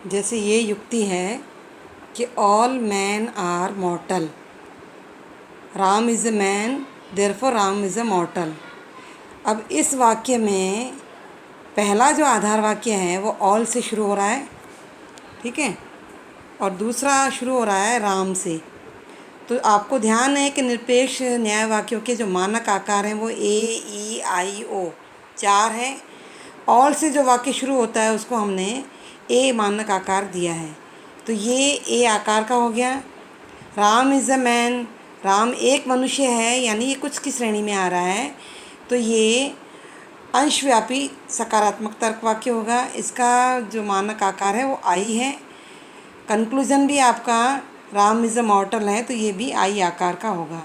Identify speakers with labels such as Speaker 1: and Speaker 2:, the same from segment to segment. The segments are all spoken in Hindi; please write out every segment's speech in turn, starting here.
Speaker 1: जैसे ये युक्ति है कि all man are mortal, Ram is a man, therefore Ram is a mortal. अब इस वाक्य में पहला जो आधार वाक्य है वो ऑल से शुरू हो रहा है, ठीक है, और दूसरा शुरू हो रहा है राम से। तो आपको ध्यान है कि निरपेक्ष न्याय वाक्यों के जो मानक आकार हैं वो ए, ई, आई, ओ 4 हैं। ऑल से जो वाक्य शुरू होता है उसको हमने ए मानक आकार दिया है, तो ये ए आकार का हो गया। Ram is a man, Ram एक मनुष्य है, यानी ये कुछ की श्रेणी में आ रहा है, तो ये अंशव्यापी सकारात्मक तर्क वाक्य होगा। इसका जो मानक आकार है वो आई है। कंक्लूज़न भी आपका राम इज़ अ मॉर्टल है, तो ये भी आई आकार का होगा।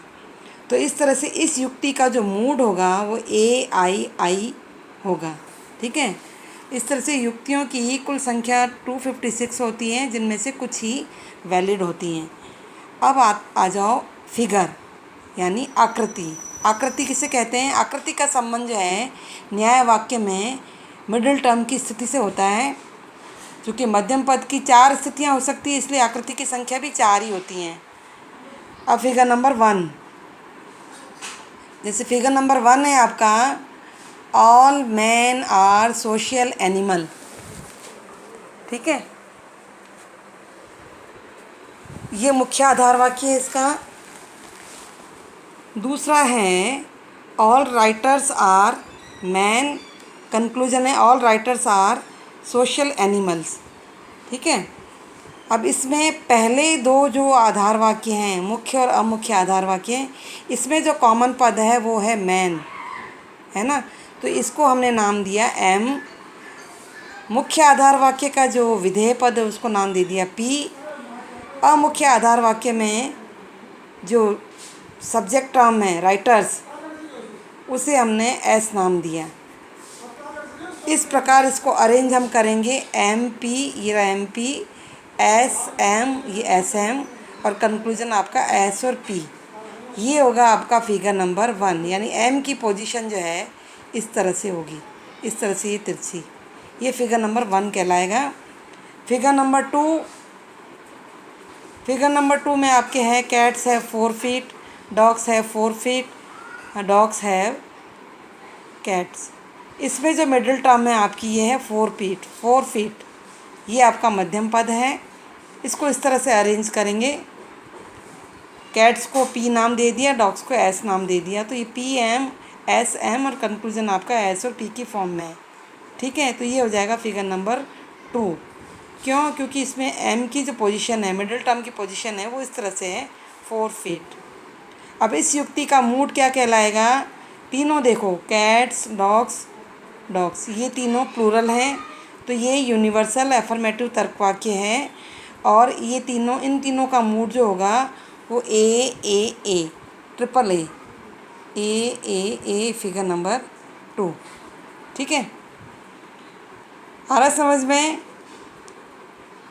Speaker 1: तो इस तरह से इस युक्ति का जो मूड होगा वो ए आई आई होगा, ठीक है। इस तरह से युक्तियों की कुल संख्या 256 होती हैं, जिनमें से कुछ ही वैलिड होती हैं। अब आ जाओ फिगर, यानी आकृति। आकृति किसे कहते हैं? आकृति का संबंध जो है न्याय वाक्य में मिडिल टर्म की स्थिति से होता है। चूँकि मध्यम पद की 4 स्थितियाँ हो सकती है, इसलिए आकृति की संख्या भी 4 ही होती हैं। अब फिगर नंबर 1, जैसे फिगर नंबर 1 है आपका, all man are social animal, ठीक है। ये मुख्य आधार वाक्य है इसका। दूसरा है all writers are man, conclusion है all writers are social animals, ठीक है। अब इसमें पहले दो जो आधार वाक्य हैं, मुख्य और अमुख्य आधार वाक्य हैं, इसमें जो कॉमन पद है वो है मैन, है ना, तो इसको हमने नाम दिया एम। मुख्य आधार वाक्य का जो विधेय पद है उसको नाम दे दिया पी। अमुख्य आधार वाक्य में जो सब्जेक्ट टर्म है राइटर्स, उसे हमने एस नाम दिया। इस प्रकार इसको अरेंज हम करेंगे, एम पी, ये रहा एम पी, एस एम, ये एस एम, और कंक्लूजन आपका एस और पी। ये होगा आपका फिगर नंबर 1, यानी एम की पोजीशन जो है इस तरह से होगी, इस तरह से ये तिरछी, ये फिगर नंबर 1 कहलाएगा। फिगर नंबर 2, फिगर नंबर 2 में आपके हैं cats have 4 feet, dogs have 4 feet, dogs have cats. इसमें जो मिडिल टर्म है आपकी ये है 4 फीट, 4 फीट, ये आपका मध्यम पद है। इसको इस तरह से अरेंज करेंगे, कैट्स को पी नाम दे दिया, डॉग्स को एस नाम दे दिया, तो ये पी एम एस एम और कंक्लूजन आपका एस और पी की फॉर्म में है, ठीक है। तो ये हो जाएगा फिगर नंबर 2। क्यों? क्योंकि इसमें एम की जो पोजीशन है, मिडिल टर्म की पोजीशन है, वो इस तरह से है 4 फीट। अब इस युक्ति का मूड क्या कहलाएगा? तीनों देखो, कैट्स, डॉग्स, डॉग्स, ये तीनों प्लूरल हैं, तो ये यूनिवर्सल एफर्मेटिव तर्क वाक्य है। और ये तीनों, इन तीनों का मूड जो होगा वो ए, ट्रिपल ए, फिगर नंबर 2, ठीक है। आ रहा समझ में?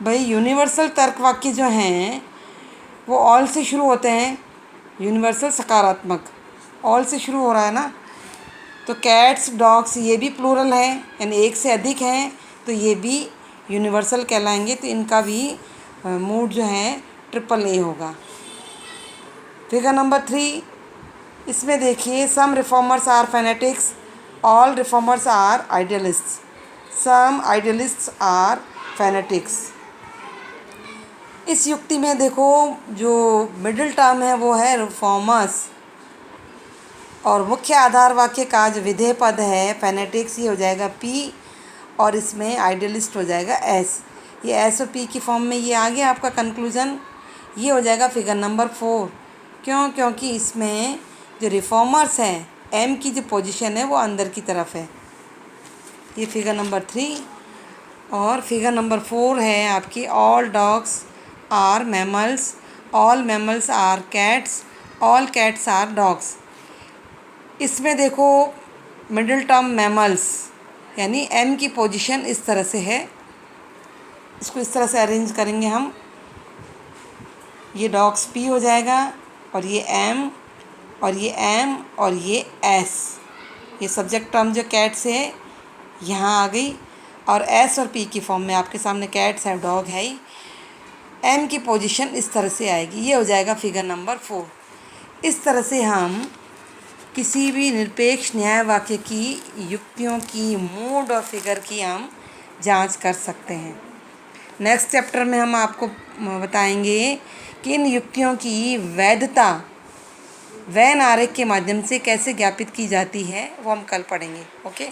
Speaker 1: भाई यूनिवर्सल तर्क वाक्य जो हैं वो ऑल से शुरू होते हैं, यूनिवर्सल सकारात्मक, ऑल से शुरू हो रहा है ना, तो कैट्स, डॉग्स, ये भी प्लूरल हैं, यानी एक से अधिक हैं, तो ये भी यूनिवर्सल कहलाएंगे, तो इनका भी मूड जो है ट्रिपल ए होगा। फिगर नंबर 3, इसमें देखिए, some reformers are fanatics, all reformers are idealists, some idealists are fanatics. इस युक्ति में देखो, जो मिडिल टर्म है वो है रिफॉर्मर्स, और मुख्य आधार वाक्य का जो विधेय पद है फैनेटिक्स, ये हो जाएगा पी, और इसमें आइडियलिस्ट हो जाएगा एस। ये एस और पी की फॉर्म में ये आ गया आपका कंक्लूजन। ये हो जाएगा फिगर नंबर 4। क्यों? क्योंकि इसमें जो रिफॉर्मर्स हैं, एम की जो पोजीशन है वो अंदर की तरफ है। ये फिगर नंबर 3। और फिगर नंबर 4 है आपकी, all dogs are mammals, all mammals are cats, all cats are dogs. इसमें देखो, मिडिल टर्म मैमल्स, यानी एम की पोजीशन इस तरह से है, इसको इस तरह से अरेंज करेंगे हम, ये डॉग्स पी हो जाएगा, और ये एम, और ये एम, और ये एस। ये सब्जेक्ट टर्म जो कैट से है यहाँ आ गई, और एस और पी की फॉर्म में आपके सामने कैट्स हैव डॉग है ही। एम की पोजीशन इस तरह से आएगी, ये हो जाएगा फिगर नंबर 4। इस तरह से हम किसी भी निरपेक्ष न्याय वाक्य की युक्तियों की, मूड और फिगर की हम जांच कर सकते हैं। नेक्स्ट चैप्टर में हम आपको बताएंगे कि इन युक्तियों की वैधता वेन आरेख के माध्यम से कैसे ज्ञापित की जाती है, वो हम कल पढ़ेंगे। ओके।